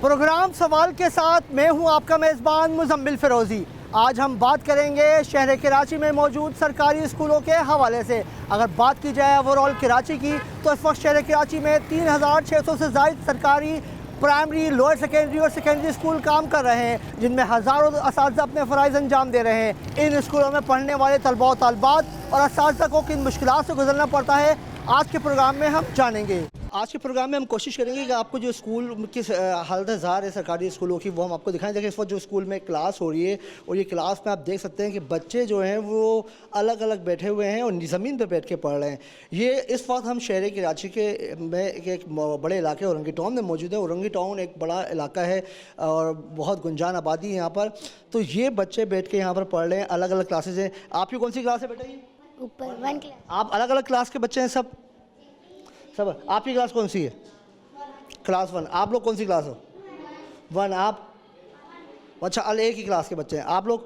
Programme सवाल के साथ मैं हूं आपका मेज़बान मुज़म्मिल फ़िरोज़ी। आज हम बात करेंगे शहर कराची में मौजूद सरकारी स्कूलों के हवाले से। अगर बात की जाए ओवरऑल कराची की तो इस वक्त शहर कराची में 3600 से ज़ायद सरकारी प्राइमरी, लोअर सेकेंडरी और सेकेंडरी स्कूल काम कर रहे हैं, जिनमें हज़ारों असातिज़ा अपने फ़राइज़ अंजाम दे रहे हैं। इन स्कूलों में पढ़ने वाले तलबा और तालिबात और असातिज़ा को किन मुश्किलात से गुजरना पड़ता है, आज के प्रोग्राम में हम जानेंगे। आज के प्रोग्राम में हम कोशिश करेंगे कि आपको जो स्कूल की हालत ज़ार है सरकारी स्कूलों की, वो हम आपको दिखाएं। देखिए इस वक्त जो स्कूल में क्लास हो रही है और ये क्लास में आप देख सकते हैं कि बच्चे जो हैं वो अलग अलग बैठे हुए हैं और ज़मीन पर बैठ के पढ़ रहे हैं। ये इस वक्त हम शहर कराची के में एक बड़े इलाके औरंगी टाउन में मौजूद है। औरंगी टाउन एक बड़ा इलाका है और बहुत गुंजान आबादी है यहाँ पर। तो ये बच्चे बैठ के यहाँ पर पढ़ रहे हैं, अलग अलग क्लासेज हैं। आपकी कौन सी क्लास है बेटा? ये ऊपर 1 क्लास। आप अलग अलग क्लास के बच्चे हैं सब? आपकी क्लास कौन सी है? क्लास 1। आप लोग कौन सी क्लास हो? 1। आप? अच्छा, एक ही क्लास के बच्चे हैं आप लोग?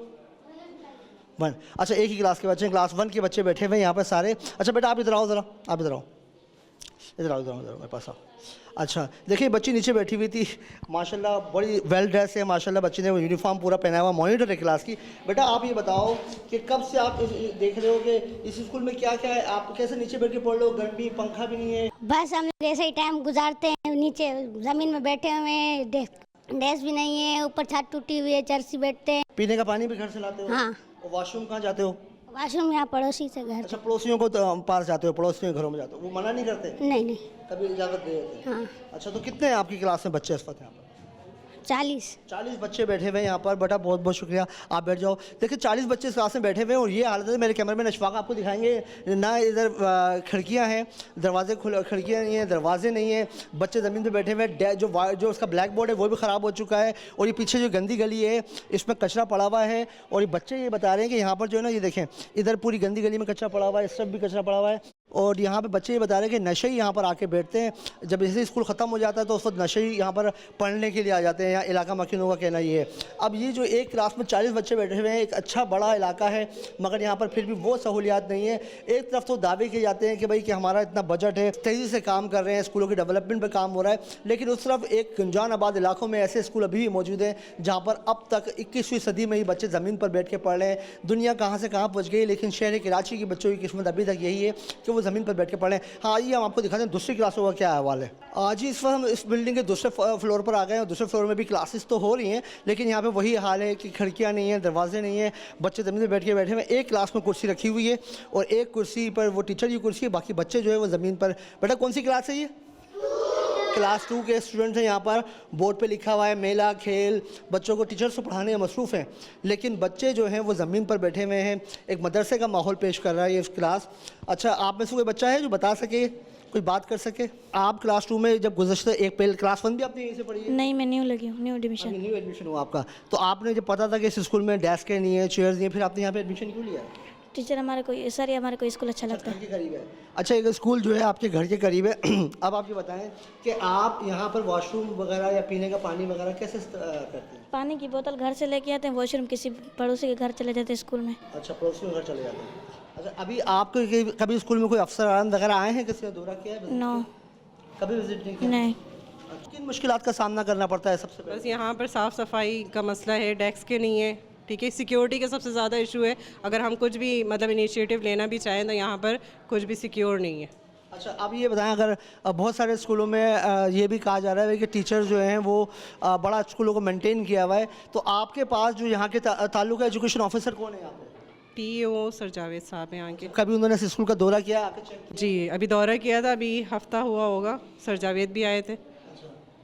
1। अच्छा, एक ही क्लास के बच्चे हैं, क्लास 1 के बच्चे बैठे हुए हैं यहाँ पर सारे। अच्छा बेटा आप इधर आओ ज़रा, आप इधर आओ, इधर आओ, इधर आओ, मेरे पास आओ। अच्छा देखिए बच्ची नीचे बैठी हुई थी, माशाल्लाह बड़ी वेल ड्रेस है, माशाल्लाह बच्ची ने वो यूनिफॉर्म पूरा पहना हुआ, मॉनिटर है क्लास की। बेटा आप ये बताओ कि कब से आप देख रहे हो कि इस स्कूल में क्या क्या है, आप कैसे नीचे बैठ के पढ़ लो? गर्मी, पंखा भी नहीं है? बस हम ऐसे ही टाइम गुजारते हैं, नीचे ज़मीन में बैठे हुए हैं, डेस्क भी नहीं है, ऊपर छत टूटी हुई है, चर्सी बैठते हैं। पीने का पानी भी घर से लाते हो? हाँ। और वॉशरूम कहाँ जाते हो? वॉशरूम यहाँ पड़ोसी से घर। अच्छा, पड़ोसियों को तो पास जाते हो, पड़ोसियों के घरों में जाते हो, वो मना नहीं करते? नहीं। कभी इजाज़त दे देते हैं? हाँ। अच्छा, तो कितने हैं आपकी क्लास में बच्चे इस वक्त यहाँ पर? 40 बच्चे बैठे हुए हैं यहाँ पर। बेटा बहुत बहुत शुक्रिया, आप बैठ जाओ। देखिए 40 बच्चे इस क्लास में बैठे हुए हैं और ये हालत है। मेरे कैमरामैन अशफाक आपको दिखाएंगे ना, इधर खिड़कियाँ हैं, दरवाजे खिड़कियाँ नहीं हैं, दरवाजे नहीं हैं, बच्चे ज़मीन पे बैठे हुए हैं। जो उसका ब्लैक बोर्ड है वो भी ख़राब हो चुका है और ये पीछे जो गंदी गली है इसमें कचरा पड़ा हुआ है। और ये बच्चे ये बता रहे हैं कि यहाँ पर जो है ना, ये देखें इधर पूरी गंदी गली में कचरा पड़ा हुआ है, इस तरफ भी कचरा पड़ा हुआ है। और यहाँ पे बच्चे ये बता रहे हैं कि नशे ही यहाँ पर आके बैठते हैं। जब जैसे स्कूल ख़त्म हो जाता है तो उस वक्त नशे ही यहाँ पर पढ़ने के लिए आ जाते हैं। यहाँ इलाका मकीनों का कहना ये है। अब ये जो एक क्लास में 40 बच्चे बैठे हुए हैं, एक अच्छा बड़ा इलाका है, मगर यहाँ पर फिर भी वो सहूलियात नहीं है। एक तरफ तो दावे किए जाते हैं कि भाई कि हमारा इतना बजट है, तेज़ी से काम कर रहे हैं, स्कूलों की डेवलपमेंट पर काम हो रहा है, लेकिन उस तरफ एक गुंजान आबाद इलाकों में ऐसे स्कूल अभी भी मौजूद हैं जहाँ पर अब तक 21वीं सदी में ही बच्चे ज़मीन पर बैठ के पढ़ रहे हैं। दुनिया कहाँ से कहाँ पहुँच गई, लेकिन शहर कराची के बच्चों की किस्मत अभी तक यही है कि वो ज़मीन पर बैठ के पढ़ें। हाँ आइए हम आपको दिखाते हैं दूसरी क्लासों का क्या हवाल है। आज ही इस वक्त हम इस बिल्डिंग के दूसरे फ्लोर पर आ गए हैं और दूसरे फ्लोर में भी क्लासेस तो हो रही हैं, लेकिन यहाँ पे वही हाल है कि खिड़कियाँ नहीं हैं, दरवाजे नहीं हैं, बच्चे ज़मीन पर बैठ के बैठे हुए हैं। एक क्लास में कुर्सी रखी हुई है और एक कुर्सी पर वो टीचर की कुर्सी है, बाकी बच्चे जो है वो ज़मीन पर। बेटा कौन सी क्लास है ये? क्लास 2 के स्टूडेंट्स हैं। यहाँ पर बोर्ड पे लिखा हुआ है मेला खेल, बच्चों को टीचर्स को पढ़ाने में मसरूफ़ हैं, लेकिन बच्चे जो हैं वो ज़मीन पर बैठे हुए हैं। एक मदरसे का माहौल पेश कर रहा है ये क्लास। अच्छा, आप में से कोई बच्चा है जो बता सके, कोई बात कर सके? आप क्लास 2 में जब गुज़श्ता एक पहले क्लास 1 भी आपने यहीं से पढ़ी है? नहीं, मैं न्यू लगी हूँ, न्यू एडमिशन हुआ आपका। तो आपने जब पता था कि इस स्कूल में डेस्क नहीं है, चेयर्स नहीं है, फिर आपने यहाँ पे एडमिशन क्यों लिया? टीचर हमारे को सर हमारे को स्कूल अच्छा लगता है। घर के करीब है। अच्छा, एक स्कूल जो है आपके घर के करीब है। अब आप ये बताएं कि आप यहाँ पर वॉशरूम वगैरह या पीने का पानी वगैरह कैसे करते हैं? पानी की बोतल घर से लेके आते हैं, वॉशरूम किसी पड़ोसी के घर चले जाते हैं स्कूल में। अच्छा, पड़ोसी के घर चले जाते हैं। अच्छा, अभी आपको कभी स्कूल में कोई अफसरान वगैरह आए हैं, किसी का दौरा किया है? नो, कभी विजिट नहीं किया? नहीं। किन मुश्किलात का सामना करना पड़ता है सबसे पहले? बस यहाँ पर साफ़ सफाई का मसला है, डेस्क के नहीं है, ठीक है। सिक्योरिटी का सबसे ज़्यादा इशू है, अगर हम कुछ भी मतलब इनिशिएटिव लेना भी चाहें तो यहाँ पर कुछ भी सिक्योर नहीं है। अच्छा, आप ये बताएं, अगर बहुत सारे स्कूलों में ये भी कहा जा रहा है कि टीचर्स जो हैं वो बड़ा स्कूलों को मेंटेन किया हुआ है, तो आपके पास जो यहाँ के ताल्लुक एजुकेशन ऑफिसर कौन है यहाँ पे? PO सर जावेद साहब हैं यहाँ के। कभी उन्होंने स्कूल का दौरा किया आके चेक किया? जी अभी दौरा किया था, अभी हफ्ता हुआ होगा, सर जावेद भी आए थे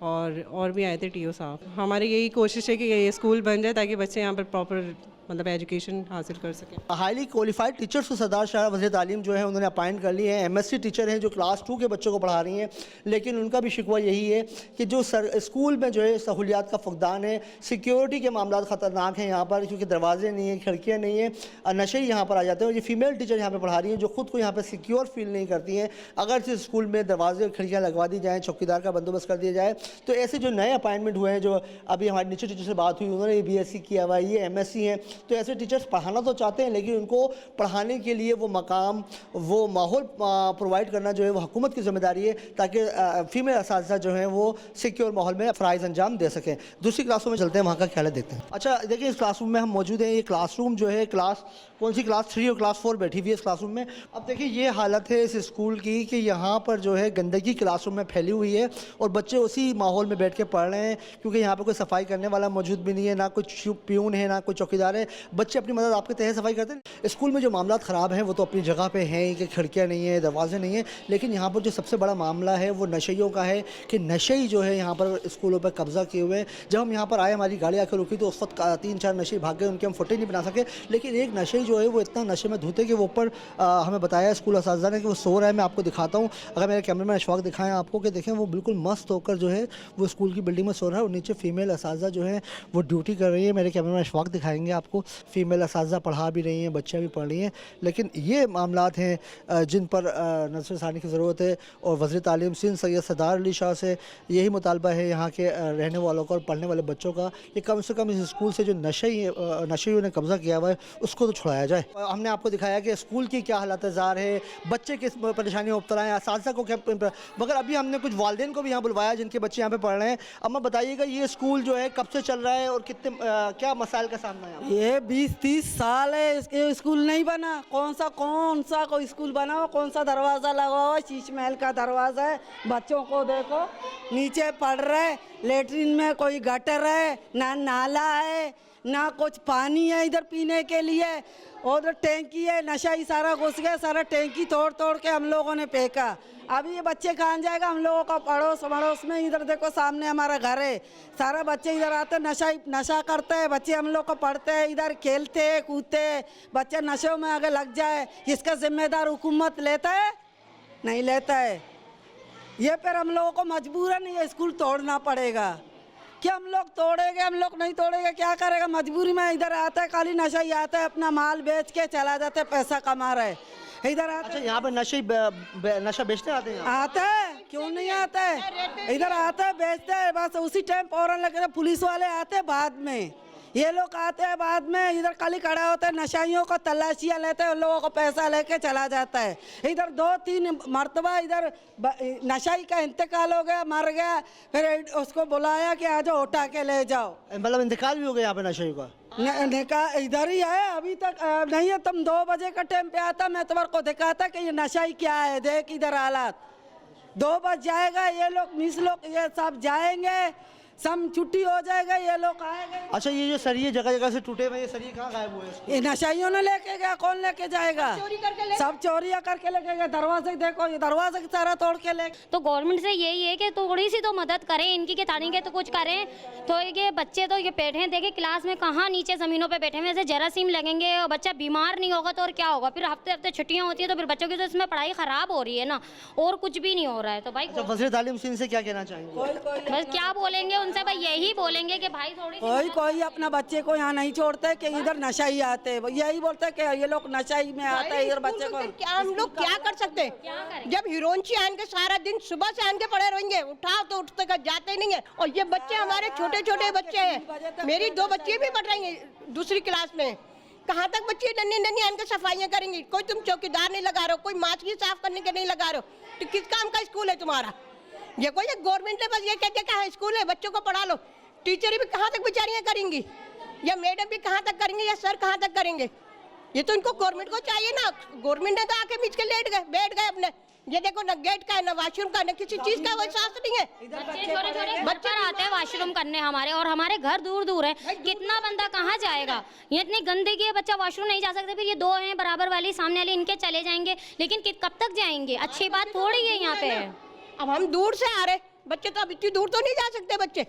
और भी आए थे TO साहब। हमारी यही कोशिश है कि ये स्कूल बन जाए ताकि बच्चे यहाँ पर प्रॉपर मतलब एजुकेशन हासिल कर सकें। हाईली क्वालिफाइड टीचर्स को सरदार शाह वज़ीर तालीम जो है उन्होंने अपॉइंट कर ली है। MSc टीचर हैं जो क्लास 2 के बच्चों को पढ़ा रही हैं, लेकिन उनका भी शिकवा यही है कि जो स्कूल में जो है सहूलियात का फुकदान है, सिक्योरिटी के मामला ख़तरनाक हैं यहाँ पर, क्योंकि दरवाजे नहीं हैं, खिड़कियाँ नहीं हैं, नशे ही यहाँ पर आ जाते हैं। और ये फीमेल टीचर यहाँ पर पढ़ा रही हैं जो ख़ुद को यहाँ पर सिक्योर फील नहीं करती हैं। अगर इस स्कूल में दरवाजे और खिड़कियाँ लगवा दी जाएँ, चौकीदार का बंदोबस्त कर दिया जाए, तो ऐसे जो नए अपॉइंटमेंट हुए हैं, जो अभी हमारे नीचे टीचर से बात हुई, उन्होंने BSc किया हुआ है, ये MSc हैं, तो ऐसे टीचर्स पढ़ाना तो चाहते हैं, लेकिन उनको पढ़ाने के लिए वो मकाम, वो माहौल प्रोवाइड करना जो है वो हुकूमत की जिम्मेदारी है, ताकि फीमेल असातिज़ा जो हैं वो सिक्योर माहौल में फ़राइज़ अंजाम दे सकें। दूसरी क्लासों में चलते हैं, वहाँ का ख्याल देखते हैं। अच्छा देखिए, इस क्लासरूम में हम मौजूद हैं। ये क्लासरूम जो है क्लास कौन सी क्लास 3 और क्लास 4 बैठी हुई है इस क्लासरूम में। अब देखिए ये हालत है इस स्कूल की कि यहाँ पर जो है गंदगी क्लासरूम में फैली हुई है और बच्चे उसी माहौल में बैठ के पढ़ रहे हैं, क्योंकि यहाँ पर कोई सफाई करने वाला मौजूद भी नहीं है, ना कोई प्यून है, ना कोई चौकीदार है। बच्चे अपनी मदद आपके तहत सफाई करते हैं। स्कूल में जो मामला ख़राब हैं वो तो अपनी जगह पे हैं कि खिड़कियाँ नहीं है, दरवाजे नहीं है, लेकिन यहाँ पर जो सबसे बड़ा मामला है वो नशेइयों का है कि नशेई जो है यहाँ पर स्कूलों पर कब्ज़ा किए हुए हैं। जब हम यहाँ पर आए, हमारी गाड़ी आकर रुकी तो उस वक्त 3-4 नशे भाग गए, उनके हम फुटेज नहीं बना सके, लेकिन एक नशे जो है वो इतना नशे में धुते कि वो ऊपर हमें बताया स्कूल असातिज़ा ने कि वो सो रहा है। मैं आपको दिखाता हूँ, अगर मेरे कैमरे में अशफाक दिखाएं आपको कि देखें वो बिल्कुल मस्त होकर जो है वो स्कूल की बिल्डिंग में सो रहा है और नीचे फीमेल असातिज़ा जो है वो ड्यूटी कर रही है। मेरे कैमरे में अशफाक दिखाएंगे आपको, फीमेल असातिज़ा पढ़ा भी रही हैं, बच्चियाँ भी पढ़ रही हैं, लेकिन ये मामलात हैं जिन पर नज़र सानी की ज़रूरत है। और वज़ीर तालीम सिंध सैयद सरदार अली शाह से यही मुतालबा है यहाँ के रहने वालों का और पढ़ने वाले बच्चों का कि कम से कम इस स्कूल से जो नशेइयों ने कब्ज़ा किया हुआ है उसको तो छुड़ाया जाए। हमने आपको दिखाया कि स्कूल की क्या हालत ज़ार है, बच्चे किस परेशानी में मुब्तला हैं, असातिज़ा को क्या, मगर अभी हमने कुछ वालिदैन को भी यहाँ बुलवाया जिनके बच्चे यहाँ पे पढ़ रहे हैं। अम्मा बताइएगा ये स्कूल जो है कब से चल रहा है और कितने क्या मसाइल का सामना है? ये 20-30 साल है इसके स्कूल नहीं बना। कौन सा कोई स्कूल बना हो, कौन सा दरवाज़ा लगा हुआ है, शीश महल का दरवाज़ा है। बच्चों को देखो नीचे पढ़ रहे, लेटरिन में कोई गटर है, ना नाला है, ना कुछ पानी है इधर पीने के लिए, और टैंकी है। नशा ही सारा घुस गया, सारा टैंकी तोड़ के हम लोगों ने फेंका। अभी ये बच्चे कहाँ जाएगा? हम लोगों का पड़ोस में इधर देखो सामने हमारा घर है, सारा बच्चे इधर आते नशा करते हैं। बच्चे हम लोग को पढ़ते हैं, इधर खेलते हैं, कूदते हैं, बच्चे नशे में आगे लग जाए, इसका जिम्मेदार हुकूमत लेता है? नहीं लेता है। ये फिर हम लोगों को मजबूरन ये स्कूल तोड़ना पड़ेगा। क्या हम लोग तोड़ेंगे? हम लोग नहीं तोड़ेंगे, क्या करेगा? मजबूरी में इधर आता है, खाली नशा ही आता है, अपना माल बेच के चला जाता है, पैसा कमा रहा है इधर आता। अच्छा यहाँ पर नशा बेचते आते हैं? आता है, क्यों नहीं आता है? इधर आता है, बेचते हैं, बस उसी टाइम फौरन लगे। पुलिस वाले आते हैं बाद में, ये लोग आते हैं बाद में, इधर खाली खड़ा होता है, नशाइयों को तलाशियाँ लेते हैं, उन लोगों को पैसा लेके चला जाता है। इधर 2-3 मरतबा इधर नशाई का इंतकाल हो गया, मर गया, फिर उसको बुलाया कि आज उठा के ले जाओ। मतलब इंतकाल भी हो गया यहाँ पे नशाई का? निकाह इधर ही है, अभी तक नहीं है। तुम 2 बजे का टाइम पे आता, मैं तुम्हारे को दिखाता कि ये नशाई क्या है। देख इधर हालात, 2 बज जाएगा, ये लोग मिस लोग ये सब जाएंगे, सब छुट्टी हो जाएगा, ये लोग आएंगे। अच्छा ये जो सरिये जगह जगह से टूटे हुए, ये सरिये कहाँ गायब हुए? ये नशाइयों ने लेके गया, कौन लेके जाएगा? सब चोरियां करके लेके गए। दरवाजे देखो, ये दरवाजे की तरह तोड़ के ले। तो गवर्नमेंट से यही है कि थोड़ी सी तो मदद करें इनकी, के तानी के तो कुछ करें। तो ये बच्चे तो ये बैठे हैं, देखे क्लास में कहाँ नीचे ज़मीनों पे बैठे हैं, वैसे जरासीम लगेंगे और बच्चा बीमार नहीं होगा तो और क्या होगा? फिर हफ्ते हफ्ते छुट्टियाँ होती है तो फिर बच्चों की तो इसमें पढ़ाई ख़राब हो रही है ना, और कुछ भी नहीं हो रहा है। तो भाई वज़ीर तालीम सिंध से क्या कहना चाहेंगे? बस क्या बोलेंगे उनसे? भाई यही बोलेंगे कि भाई थोड़ी कोई अपना बच्चे को यहाँ नहीं छोड़ते कि इधर नशाई आते हैं। यही बोलते हैं कि ये लोग नशाई में आते हैं, इधर बच्चे को क्या हम लोग क्या कर सकते हैं? जब हीरोइनची आन के सारा दिन सुबह से आन के पड़े रहेंगे, उठाओ तो उठते कर जाते नहीं है। और ये बच्चे हमारे छोटे छोटे बच्चे हैं, मेरी 2 बच्ची भी पढ़ रही हैं दूसरी क्लास में। कहाँ तक बच्चे नन्ही आन के सफाइयाँ करेंगी? कोई तुम चौकीदार नहीं लगा रहे हो, कोई माछली साफ करने के नहीं लगा रहे हो, तो किस काम का स्कूल है तुम्हारा? ये कोई गवर्नमेंट ने बस ये कहते कि हाँ स्कूल है, बच्चों को पढ़ा लो। टीचर भी कहाँ तक बेचारियाँ करेंगी, या मैडम भी कहाँ तक करेंगे, या सर कहाँ तक करेंगे? ये तो इनको गवर्नमेंट को चाहिए ना। गवर्नमेंट ने तो आके बीच के बैठ गए अपने। ये देखो ना गेट का है, ना वॉशरूम का, ना किसी चीज का कोई साफ नहीं है। बच्चे आते हैं वॉशरूम करने हमारे, और हमारे घर दूर दूर है, कितना बंदा कहाँ जाएगा? ये इतनी गंदगी है, बच्चा वॉशरूम नहीं जा सकते। फिर ये 2 हैं बराबर वाली सामने वाली, इनके चले जाएंगे, लेकिन कब तक जाएंगे? अच्छी बात थोड़ी है यहाँ पे। अब हम दूर से आ रहे बच्चे, तो अब इतनी दूर तो नहीं जा सकते बच्चे।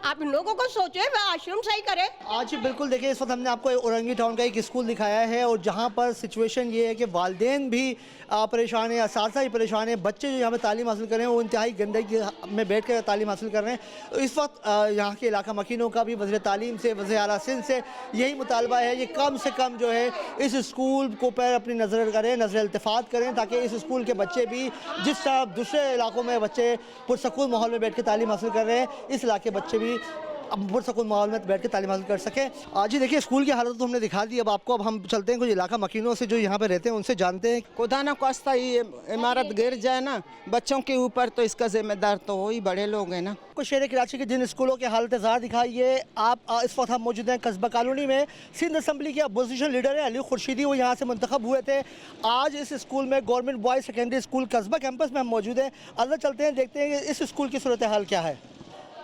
आप इन लोगों को सोचे, वॉशरूम सही करे। आज बिल्कुल देखिए, इस वक्त हमने आपको औरंगी टाउन का एक स्कूल दिखाया है, और जहाँ पर सिचुएशन ये है कि वालिदैन भी परेशान है, असातिज़ा ही परेशान है, बच्चे जो यहाँ पे तालीम हासिल कर रहे हैं वो इंतहाई गंदगी में बैठ कर तालीम हासिल कर रहे हैं। तो इस वक्त यहाँ के इलाका मकीनों का भी वज़ीर तालीम से, वज़ीर आला सिंध से यही मुतालबा है कि कम से कम जो है इस स्कूल को पर अपनी नज़र करें, नज़र इल्तिफ़ात करें, ताकि इस स्कूल के बच्चे भी, जिस तरह दूसरे इलाकों में बच्चे पुरसकून माहौल में बैठ के तालीम हासिल कर रहे हैं, इस इलाके बच्चे भी पुरसकून माहौल में बैठ के तालीम हासिल कर सकें। आज ही देखिए स्कूल की हालत तो हमने दिखा दी, अब आपको अब हम चलते हैं कुछ इलाका मकीनों से जो यहाँ पे रहते हैं उनसे जानते हैं। खुदा न खास्ता ये इमारत गिर जाए ना बच्चों के ऊपर तो इसका जिम्मेदार तो वही बड़े लोग हैं ना। कुछ शहर कराची के जिन स्कूलों की हालत ज़ार दिखाइए आप। इस वक्त हम मौजूद हैं कस्बा कॉलोनी में। सिंध असम्बली के अपोजिशन लीडर हैं अली खुर्शीदी, वो यहाँ से मुंतखब हुए थे। आज इस स्कूल में गवर्नमेंट बॉयज़ सेकेंडरी स्कूल कस्बा कैंपस में हम मौजूद हैं। अंदर चलते हैं, देखते हैं कि इस स्कूल की सूरत हाल क्या है।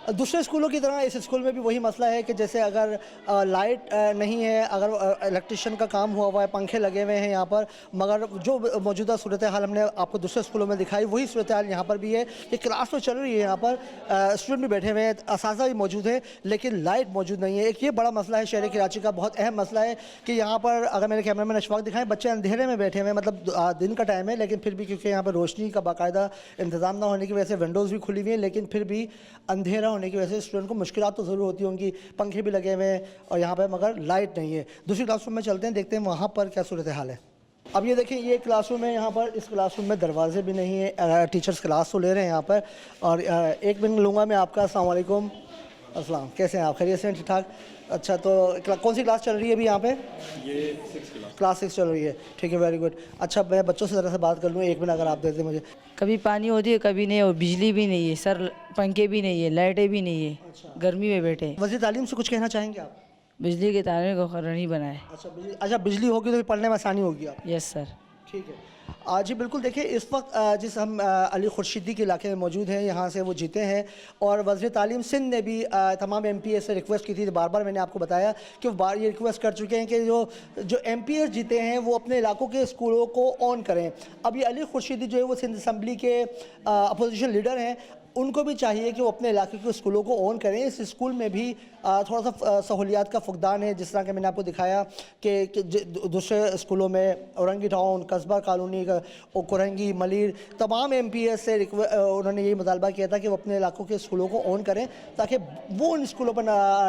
दूसरे स्कूलों की तरह इस स्कूल में भी वही मसला है कि जैसे अगर लाइट नहीं है, अगर इलेक्ट्रिशियन का काम हुआ है, पंखे लगे हुए हैं यहाँ पर, मगर जो मौजूदा सूरत हाल हमने आपको दूसरे स्कूलों में दिखाई वही सूरत हाल यहाँ पर भी है कि क्लास तो चल रही है, यहाँ पर स्टूडेंट भी बैठे हुए हैं, असातिज़ा भी मौजूद है, लेकिन लाइट मौजूद नहीं है। एक ये बड़ा मसला है शहर कराची का, बहुत अहम मसला है कि यहाँ पर अगर मेरे कैमरा में अशफाक दिखाएं, बच्चे अंधेरे में बैठे हुए हैं, मतलब दिन का टाइम है लेकिन फिर भी क्योंकि यहाँ पर रोशनी का बाकायदा इंतज़ाम ना होने की वजह से विंडोज़ भी खुली हुई हैं, लेकिन फिर भी अंधेरा होने की वजह से स्टूडेंट मुश्किलात तो ज़रूर होती होंगी। पंखे भी लगे हुए हैं और यहाँ पे मगर लाइट नहीं है। दूसरी क्लासरूम में चलते हैं, देखते हैं वहाँ पर क्या सूरत हाल है। अब ये देखिए ये क्लासरूम है, यहाँ पर इस क्लासरूम में दरवाजे भी नहीं है, टीचर्स क्लास तो ले रहे हैं यहाँ पर। और एक मिनट लूँगा मैं आपका। अस्सलाम वालेकुम। अस्सलाम, कैसे हैं आप? खैरियत से हैं? ठीक ठाक। अच्छा, तो कौन सी क्लास चल रही है अभी यहाँ पे? ये 6 क्लास 6 चल रही है, ठीक है, वेरी गुड। अच्छा, मैं बच्चों से ज़रा से बात कर लूँ, एक मिनट अगर आप देते मुझे। कभी पानी होती है कभी नहीं, और बिजली भी नहीं है सर, पंखे भी नहीं है, लाइटें भी नहीं है। अच्छा। गर्मी में बैठे हैं। वज़ीर तालीम से कुछ कहना चाहेंगे आप? बिजली के तारे को नहीं बनाए। अच्छा, बिजली होगी तो पढ़ने में आसानी होगी आप? Yes sir. ठीक है जी, बिल्कुल। देखिए इस वक्त जिस हम अली खुर्शीदी के इलाके में मौजूद हैं, यहाँ से वो जीते हैं और वज़ीर तालीम सिंध ने भी तमाम MPA से रिक्वेस्ट की थी। बार बार मैंने आपको बताया कि वो बार ये रिक्वेस्ट कर चुके हैं कि जो MPA जीते हैं वो अपने इलाकों के स्कूलों को ऑन करें। अब ये अली खुर्शीदी जो है वो सिंध असम्बली के अपोजिशन लीडर हैं, उनको भी चाहिए कि वो अपने इलाके के स्कूलों को ऑन करें। इस स्कूल में भी थोड़ा सा सहूलियात का फुकदान है, जिस तरह के मैंने आपको दिखाया कि दूसरे स्कूलों में औरंगी टाउन, कस्बा कॉलोनी, कुरंगी, मलिर, तमाम MPA से उन्होंने यही मुतालबा किया था कि वो अपने इलाकों के स्कूलों को ऑन करें ताकि वो उन स्कूलों पर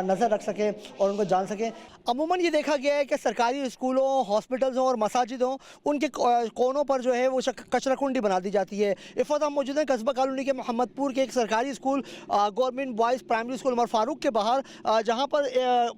नज़र रख सकें और उनको जान सकें। अमूमन ये देखा गया है कि सरकारी स्कूलों, हॉस्पिटल्स और मसाजिद हों, उनके कोनों पर जो है वो कचरा कुंडी बना दी जाती है। इस वक्त हम मौजूद हैं कस्बा कॉलोनी के मोहम्मदपुर के एक सरकारी school government boys primary school Umar Farooq के बाहर, जहाँ पर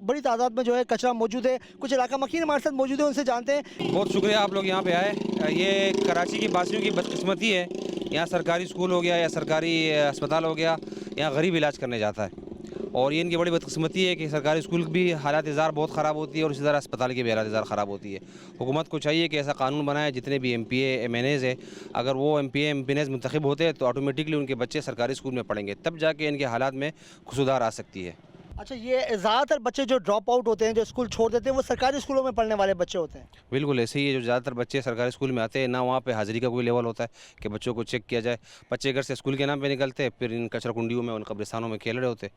बड़ी तादाद में जो है कचरा मौजूद है। कुछ इलाका मकीन हमारे साथ मौजूद है, उनसे जानते हैं। बहुत शुक्रिया आप लोग यहाँ पे आए। ये कराची की बासियों की बदकिस्मती है, यहाँ सरकारी स्कूल हो गया या सरकारी अस्पताल हो गया, यहाँ गरीब इलाज करने जाता है और ये इनकी बड़ी बदकिस्मती है कि सरकारी स्कूल भी हालात ज़ार बहुत ख़राब होती है और इसी तरह अस्पताल की भी हालात ज़ार ख़राब होती है। हुकूमत को चाहिए कि ऐसा कानून बनाए जितने भी MPA MNAs है, अगर वो MPA MNAs मुंतखब होते हैं तो ऑटोमेटिकली उनके बच्चे सरकारी स्कूल में पढ़ेंगे, तब जाके इनके हालात में सुधार आ सकती है। अच्छा, ये ज़्यादातर बच्चे जो ड्रॉप आउट होते हैं, जो स्कूल छोड़ देते हैं, वो सरकारी स्कूलों में पढ़ने वाले बच्चे होते हैं? बिल्कुल ऐसे ही है, जो ज़्यादातर बच्चे सरकारी स्कूल में आते हैं ना वहाँ पे हाज़िरी का कोई लेवल होता है कि बच्चों को चेक किया जाए। बच्चे घर से स्कूल के नाम पे निकलते हैं, फिर इन कचरा कुंडियों में, उन कब्रिस्तानों में खेल रहे होते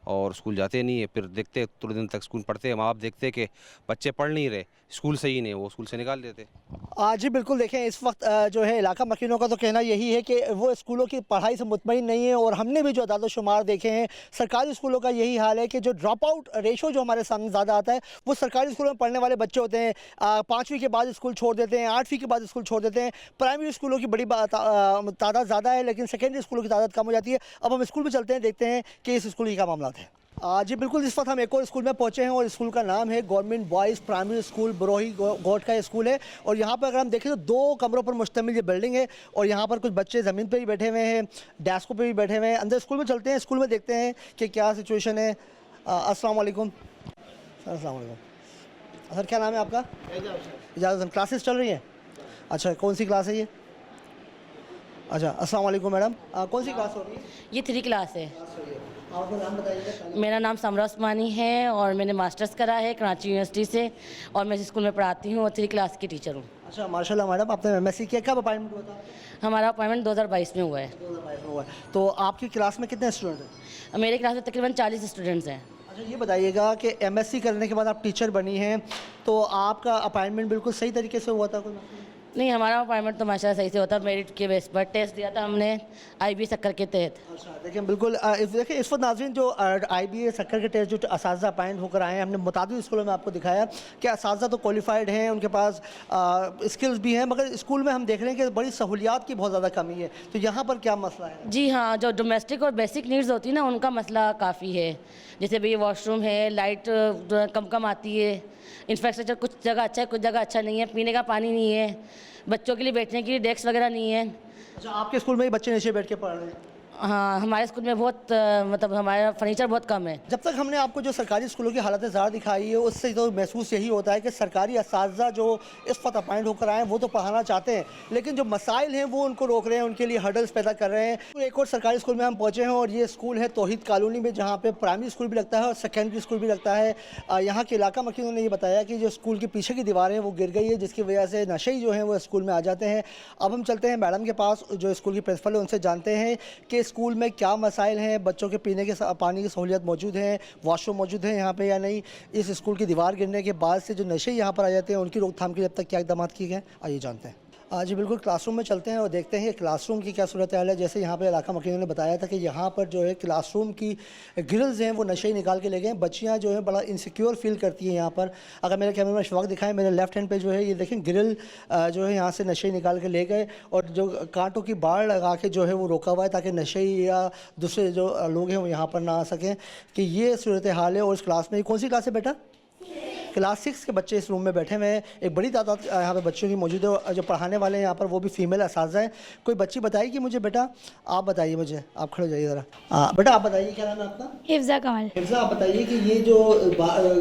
और स्कूल जाते नहीं है। फिर देखते थोड़े दिन तक स्कूल पढ़ते हैं, माँ बाप देखते कि बच्चे पढ़ नहीं रहे, स्कूल सही नहीं, वो स्कूल से निकाल देते। जी बिल्कुल, देखें इस वक्त जो है इलाका मकीनों का तो कहना यही है कि वो स्कूलों की पढ़ाई से मुतमईन नहीं है और हमने भी जो अदाद शुमार देखे हैं सरकारी स्कूलों का यही हाल है कि जो ड्रॉप आउट रेशो जो हमारे सामने ज़्यादा आता है वो सरकारी स्कूलों में पढ़ने वाले बच्चे होते हैं। 5वीं के बाद स्कूल छोड़ देते हैं, 8वीं के बाद स्कूल छोड़ देते हैं। प्राइमरी स्कूलों की बड़ी तादाद ज़्यादा है लेकिन सेकेंडरी स्कूलों की तादाद कम हो जाती है। अब हम स्कूल में चलते हैं, देखते हैं कि इस स्कूल की क्या मामला है। जी बिल्कुल, इस वक्त हम एक और स्कूल में पहुंचे हैं और स्कूल का नाम है government boys primary school Barohi Got का स्कूल है। और यहाँ पर अगर हम देखें तो 2 कमरों पर मुश्तमिल ये बिल्डिंग है और यहाँ पर कुछ बच्चे ज़मीन पर भी बैठे हुए हैं, डेस्कों पे भी बैठे हुए हैं। अंदर स्कूल में चलते हैं, स्कूल में देखते हैं कि क्या सिचुएशन है। अस्सलाम वालेकुम सर। अस्सलाम वालेकुम सर, क्या नाम है आपका? इजाज़त। क्लासेस चल रही हैं? अच्छा, कौन सी क्लास है ये? अच्छा, अस्सलाम वालेकुम मैडम, कौन सी क्लास हो रही है? ये 3 क्लास है। आपका नाम बताइएगा। मेरा नाम समरा उस्मानी है और मैंने मास्टर्स करा है कराची यूनिवर्सिटी से और मैं इस स्कूल में पढ़ाती हूँ और 3 क्लास की टीचर हूँ। अच्छा, माशाल्लाह मैडम, आपने MSc किया, कब अपॉइंटमेंट हुआ था? हमारा अपॉइंटमेंट 2022 में हुआ है। 2022 में हुआ है। तो आपकी क्लास में कितने स्टूडेंट हैं? मेरे क्लास में तकरीबन 40 स्टूडेंट्स हैं। अच्छा, ये बताइएगा कि MSc करने के बाद आप टीचर बनी हैं तो आपका अपॉइंटमेंट बिल्कुल सही तरीके से हुआ था? कोई नहीं, हमारा अपॉइंटमेंट तो माशाल्लाह सही से होता है, मेरिट के बेस पर टेस्ट दिया था हमने IB शक्कर के तहत। अच्छा, देखिए बिल्कुल देखिए इस वक्त नाज़रीन जो IBA शक्कर के टेस्ट जो असातिज़ा अपॉइंट होकर आए हैं, हमने मुताबिक स्कूलों में आपको दिखाया कि असातिज़ा तो क्वालिफाइड हैं, उनके पास स्किल्स भी हैं, मगर स्कूल में हम देख रहे हैं कि बड़ी सहूलियात की बहुत ज़्यादा कमी है। तो यहाँ पर क्या मसला है? जी हाँ, जो डोमेस्टिक और बेसिक नीड्स होती है ना, उनका मसला काफ़ी है। जैसे भाई वॉशरूम है, लाइट जो है कम कम आती है, इंफ्रास्ट्रक्चर कुछ जगह अच्छा है, कुछ जगह अच्छा नहीं है, पीने का पानी नहीं है, बच्चों के लिए बैठने के लिए डेस्क वगैरह नहीं है। अच्छा, आपके स्कूल में ही बच्चे नीचे बैठ के पढ़ रहे हैं? हाँ, हमारे स्कूल में बहुत मतलब हमारा फर्नीचर बहुत कम है। जब तक हमने आपको जो सरकारी स्कूलों की हालत ज़्यादा दिखाई है, उससे तो महसूस यही होता है कि सरकारी असातिज़ा जो इस वक्त अपॉइंट होकर आए हैं वो तो पढ़ाना चाहते हैं, लेकिन जो मसाइल हैं वो उनको रोक रहे हैं, उनके लिए हर्डल्स पैदा कर रहे हैं। तो एक और सरकारी स्कूल में हम पहुँचे हैं और ये स्कूल है तौहीद कॉलोनी में, जहाँ पे प्राइमरी स्कूल भी लगता है और सेकेंडरी स्कूल भी लगता है। यहाँ के इलाका मकीनों ने ये बताया कि जो स्कूल की पीछे की दीवारें वो गिर गई है, जिसकी वजह से नशे जो हैं वो स्कूल में आ जाते हैं। अब हम चलते हैं मैडम के पास, जो स्कूल की प्रिंसिपल है, उनसे जानते हैं कि स्कूल में क्या मसाइल हैं, बच्चों के पीने के पानी की सहूलियत मौजूद है, वॉशरूम मौजूद है यहाँ पे या नहीं, इस स्कूल की दीवार गिरने के बाद से जो नशे यहाँ पर आ जाते हैं उनकी रोकथाम के लिए अब तक क्या इकदाम किए गए, आइए जानते हैं। जी बिल्कुल, क्लासरूम में चलते हैं और देखते हैं क्लासरूम की क्या सूरत हाल है। जैसे यहाँ पे इलाका मकीनों ने बताया था कि यहाँ पर जो है क्लासरूम की ग्रिल्स हैं वो नशे ही निकाल के ले गए। बच्चियाँ जो हैं बड़ा इनसिक्योर फील करती हैं यहाँ पर। अगर मेरे कैमरे में शौक दिखाएं, मेरे लेफ्ट हैंड पे जो है ये देखें ग्रिल जो है यहाँ से नशे निकाल के ले गए और जो कांटों की बाड़ लगा के जो है वो रोका हुआ है ताकि नशे या दूसरे जो लोग हैं वो यहाँ पर ना आ सकें, कि ये सूरत हाल है। और इस क्लास में कौन सी क्लास है बेटा? क्लास 6 के बच्चे इस रूम में बैठे हुए हैं। एक बड़ी तादाद यहाँ पे बच्चों की मौजूद है। जो पढ़ाने वाले हैं यहाँ पर वो भी फीमेल असातिज़ा हैं। कोई बच्ची बताएगी मुझे? बेटा आप बताइए मुझे, आप खड़े हो जाइए ज़रा। बेटा आप बताइए क्या नाम है आपका? हिफ्ज़ा कमल। हिफ्ज़ा, आप बताइए कि ये जो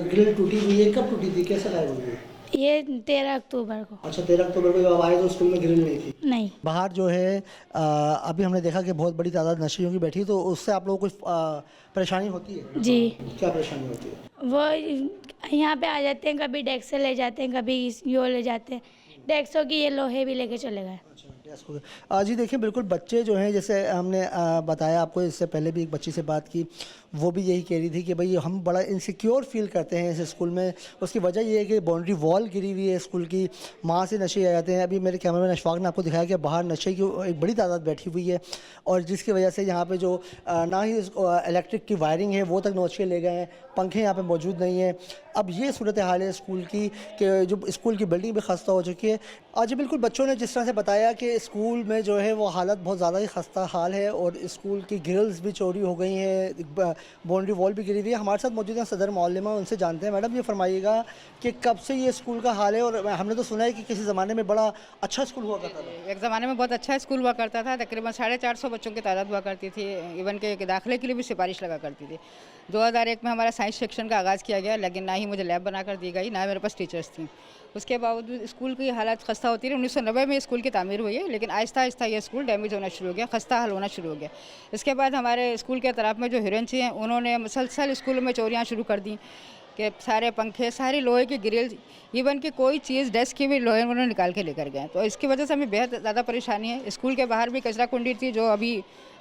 ग्रिल टूटी हुई है कब टूटी थी, कैसे गायब हुई है? ये 13 अक्टूबर को। अच्छा, 13 अक्टूबर को जब आए तो स्कूल में ग्रिल नहीं थी? नहीं। बाहर जो है अभी हमने देखा कि बहुत बड़ी तादाद नशेइयों की बैठी, तो उससे आप लोगों को परेशानी होती है? जी। क्या परेशानी होती है? वो यहाँ पे आ जाते हैं, कभी डेस्क से ले जाते हैं, कभी यो ले जाते हैं। डेस्कों की ये लोहे भी लेके चले गए। जी देखिए बिल्कुल, बच्चे जो हैं जैसे हमने बताया आपको, इससे पहले भी एक बच्ची से बात की, वो भी यही कह रही थी कि भाई हम बड़ा इनसिक्योर फील करते हैं इस स्कूल में। उसकी वजह ये है कि बाउंड्री वॉल गिरी हुई है स्कूल की, वहाँ से नशे आ जाते हैं। अभी मेरे कैमरा मैन अशफाक ने आपको दिखाया कि बाहर नशे की एक बड़ी तादाद बैठी हुई है और जिसकी वजह से यहाँ पे जो ना ही इलेक्ट्रिक की वायरिंग है वो तक नोच के ले गए हैं, पंखे यहाँ पे मौजूद नहीं है। अब ये सूरत हाल है स्कूल की कि जो स्कूल की बिल्डिंग भी खस्ता हो चुकी है। आज बिल्कुल बच्चों ने जिस तरह से बताया कि स्कूल में जो है वो हालत बहुत ज़्यादा ही खस्ता हाल है और स्कूल की ग्रिल्स भी चोरी हो गई हैं, बाउंड्री वॉल भी गिरी हुई है। हमारे साथ मौजूद हैं सदर मौलमा, उनसे जानते हैं। मैडम ये फरमाइएगा कि कब से ये स्कूल का हाल है? और हमने तो सुना है कि किसी ज़माने में बड़ा अच्छा स्कूल हुआ करता था। एक ज़माने में बहुत अच्छा स्कूल हुआ करता था, तकरीबन 450 बच्चों की तादाद हुआ करती थी, इवन के दाखिले के लिए भी सिफारिश लगा करती थी। 2001 में हमारा साइंस सेक्शन का आगाज़ किया गया, लेकिन ना ही मुझे लैब बनाकर दी गई, ना मेरे पास टीचर्स थी। उसके बावजूद स्कूल की हालत खस्ता होती रही। 1990 में स्कूल की तामीर हुई है, लेकिन आहिस्ता आहिस्ता ये स्कूल डैमेज होना शुरू हो गया, खस्ता हाल होना शुरू हो गया। इसके बाद हमारे स्कूल के तरफ में जो हिरनची हैं उन्होंने मुसलसल स्कूलों में चोरियाँ शुरू कर दी कि सारे पंखे, सारी लोहे की ग्रिल, इवन कि कोई चीज़ डेस्क की भी लोहे उन्होंने निकाल के लेकर गए। तो इसकी वजह से हमें बेहद ज़्यादा परेशानी है। स्कूल के बाहर भी कचरा कुंडी थी, जो अभी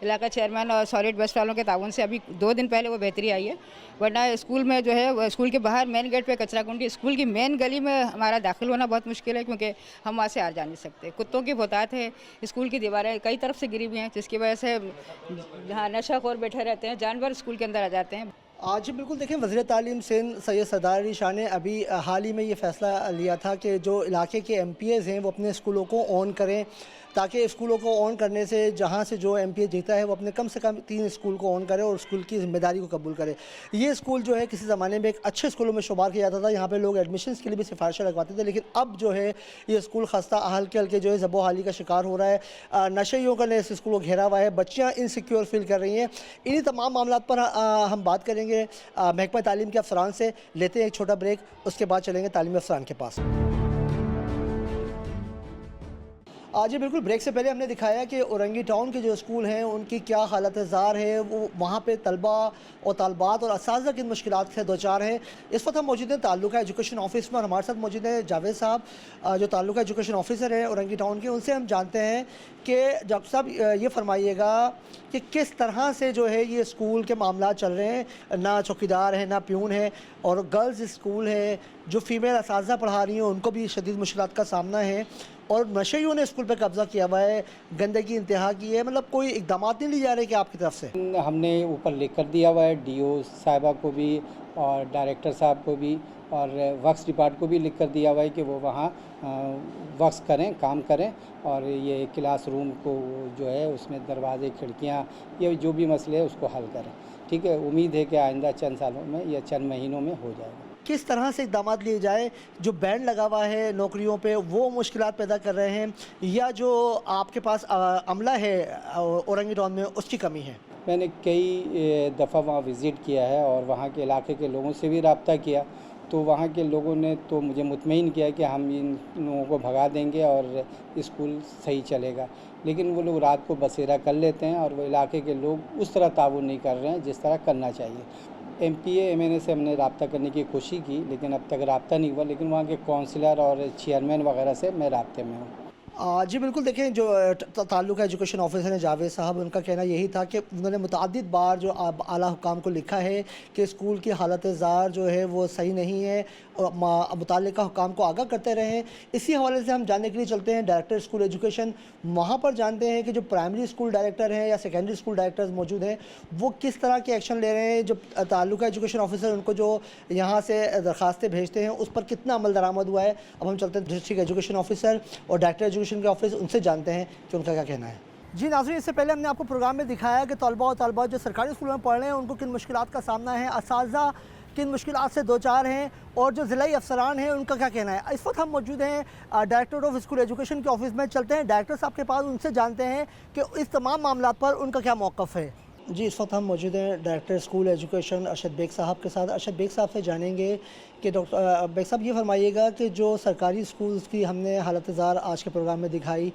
इलाका चेयरमैन और सॉलिड वेस्ट वालों के ताउन से अभी 2 दिन पहले वो बेहतरी आई है, वरना स्कूल में जो है स्कूल के बाहर मेन गेट पे कचरा कुंडी, स्कूल की मेन गली में हमारा दाखिल होना बहुत मुश्किल है क्योंकि हम वहाँ से आ जा नहीं सकते। कुत्तों की बहुतात है, स्कूल की दीवारें कई तरफ से गिरी हुई हैं, जिसकी वजह से जहाँ नशाखोर बैठे रहते हैं, जानवर स्कूल के अंदर आ जाते हैं। आज बिल्कुल देखें, वज़ीर तालीम सिंध सैयद सरदार अली शाह ने अभी हाल ही में ये फ़ैसला लिया था कि जो इलाके के MPs हैं वो अपने स्कूलों को ऑन करें, ताकि स्कूलों को ऑन करने से जहाँ से जो MPA जीता है वो अपने कम से कम 3 स्कूल को ऑन करे और स्कूल की ज़िम्मेदारी को कबूल करे। ये स्कूल जो है किसी ज़माने में एक अच्छे स्कूलों में शुमार किया जाता था, यहाँ पे लोग एडमिशन्स के लिए भी सिफारिशें लगवाते थे, लेकिन अब जो है ये स्कूल खस्ता हल्के हल्के जो है ज़बो हाली का शिकार हो रहा है। नशेइयों का ने इस स्कूल को घेरा हुआ है, बच्चियाँ इनसिक्योर फील कर रही हैं। इन्हीं तमाम मामलों पर हम बात करेंगे महकमा तालीम के अफसरान से। लेते हैं एक छोटा ब्रेक, उसके बाद चलेंगे तालीमी अफसरान के पास। आज बिल्कुल ब्रेक से पहले हमने दिखाया कि औरंगी टाउन के जो स्कूल हैं उनकी क्या हालत ज़ार है, वो वहाँ पे तलबा और तालबात और असातिज़ा किन मुश्किलात से दो चार हैं। इस वक्त हम मौजूद हैं ताल्लुका एजुकेशन ऑफिस में और हमारे साथ मौजूद हैं जावेद साहब, जो ताल्लुका एजुकेशन ऑफिसर हैं औरंगी टाउन के। उनसे हम जानते हैं कि डॉक्टर साहब ये फरमाइएगा कि किस तरह से जो है ये स्कूल के मामला चल रहे हैं। ना चौकीदार है, ना प्यून है, और गर्ल्स स्कूल है, जो फ़ीमेल असातिज़ा पढ़ा रही हैं उनको भी शदीद मुश्किलात का सामना है। और नशेइयों ने स्कूल पे कब्जा किया हुआ है, गंदगी इंतहा की है, मतलब कोई इकदाम नहीं लिए जा रहे कि आपकी तरफ से? हमने ऊपर लिख कर दिया हुआ है डीओ साहिबा को भी और डायरेक्टर साहब को भी और वक्स डिपार्ट को भी लिख कर दिया हुआ है कि वो वहाँ वक्स करें, काम करें और ये क्लासरूम को जो है उसमें दरवाजे खिड़कियाँ ये जो भी मसले है उसको हल करें। ठीक है, उम्मीद है कि आइंदा चंद सालों में या चंद महीनों में हो जाएगा। किस तरह से इकदाम लिए जाए? जो बैन लगा हुआ है नौकरियों पे वो मुश्किलात पैदा कर रहे हैं या जो आपके पास अमला है औरंगी टाउन में उसकी कमी है? मैंने कई दफ़ा वहाँ विज़िट किया है और वहाँ के इलाके के लोगों से भी रब्ता किया, तो वहाँ के लोगों ने तो मुझे मुतमईन किया कि हम इन लोगों को भगा देंगे और स्कूल सही चलेगा, लेकिन वो लोग रात को बसेरा कर लेते हैं और वो इलाके के लोग उस तरह ताउन नहीं कर रहे हैं जिस तरह करना चाहिए। MPA MNA से हमने रब्ता करने की कोशिश की लेकिन अब तक रब्ता नहीं हुआ, लेकिन वहाँ के काउंसलर और चेयरमैन वगैरह से मैं रब्ते में हूँ। जी बिल्कुल, देखें जो ताल्लुक एजुकेशन ऑफिसर हैं जावेद साहब, उनका कहना यही था कि उन्होंने मुतअद्दिद बार जो आला हुकाम को लिखा है कि स्कूल की हालत ज़ार जो है वो सही नहीं है और मुताल्लिका हुकाम को आगाह करते रहें। इसी हवाले से हम जानने के लिए चलते हैं डायरेक्टर स्कूल एजुकेशन, वहाँ पर जानते हैं कि जो प्राइमरी स्कूल डायरेक्टर हैं या सेकेंडरी स्कूल डायरेक्टर्स मौजूद हैं वो किस तरह के एक्शन ले रहे हैं। जो ताल्लुका एजुकेशन ऑफिसर उनको जो यहाँ से दरख्वास्तें भेजते हैं उस पर कितना अमल दरामद हुआ है। अब हम चलते हैं डिस्ट्रिक्ट एजुकेशन ऑफिसर और डायरेक्टर एजुकेशन के ऑफिस, उनसे जानते हैं कि उनका क्या कहना है। जी नाज़रीन, इससे पहले हमने आपको प्रोग्राम में दिखाया कि तलबा और तलबा जो सरकारी स्कूलों में पढ़ रहे हैं उनको किन मुश्किलात का सामना है, असातिज़ा किन मुश्किलात से दो चार हैं और जो ज़िलाई अफसरान हैं उनका क्या कहना है। इस वक्त हम मौजूद हैं डायरेक्टर ऑफ स्कूल एजुकेशन के ऑफिस में। चलते हैं डायरेक्टर साहब के पास, उनसे जानते हैं कि इस तमाम मामला पर उनका क्या मौक़िफ़ है। जी इस वक्त हम मौजूद हैं director school education Arshad Baig साहब के साथ। अरशद बेग साहब से जानेंगे कि डॉक्टर बेग साहब ये फरमाइएगा कि जो सरकारी स्कूल्स की हमने हालत ज़ार आज के प्रोग्राम में दिखाई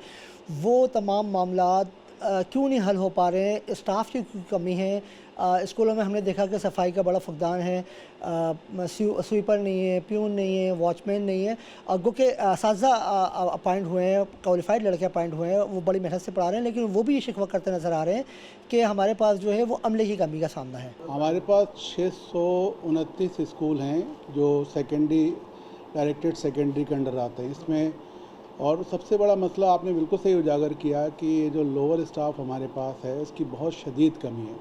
वो तमाम मामलात क्यों नहीं हल हो पा रहे हैं? स्टाफ की कमी है, स्कूलों में हमने देखा कि सफाई का बड़ा फुकदान है, स्वीपर नहीं है, प्यून नहीं है, वॉचमैन नहीं है। गो के असातिज़ा अपॉइंट हुए हैं, क्वालिफाइड लड़के अपॉइंट हुए हैं, वो बड़ी मेहनत से पढ़ा रहे हैं, लेकिन वो भी ये शिकवा करते नज़र आ रहे हैं कि हमारे पास जो है वो अमले की कमी का सामना है। हमारे पास 629 स्कूल हैं जो सेकेंडरी डायरेक्टेड सेकेंडरी के अंडर आते हैं इसमें। और सबसे बड़ा मसला आपने बिल्कुल सही उजागर किया कि ये जो लोअर स्टाफ हमारे पास है इसकी बहुत शदीद कमी है।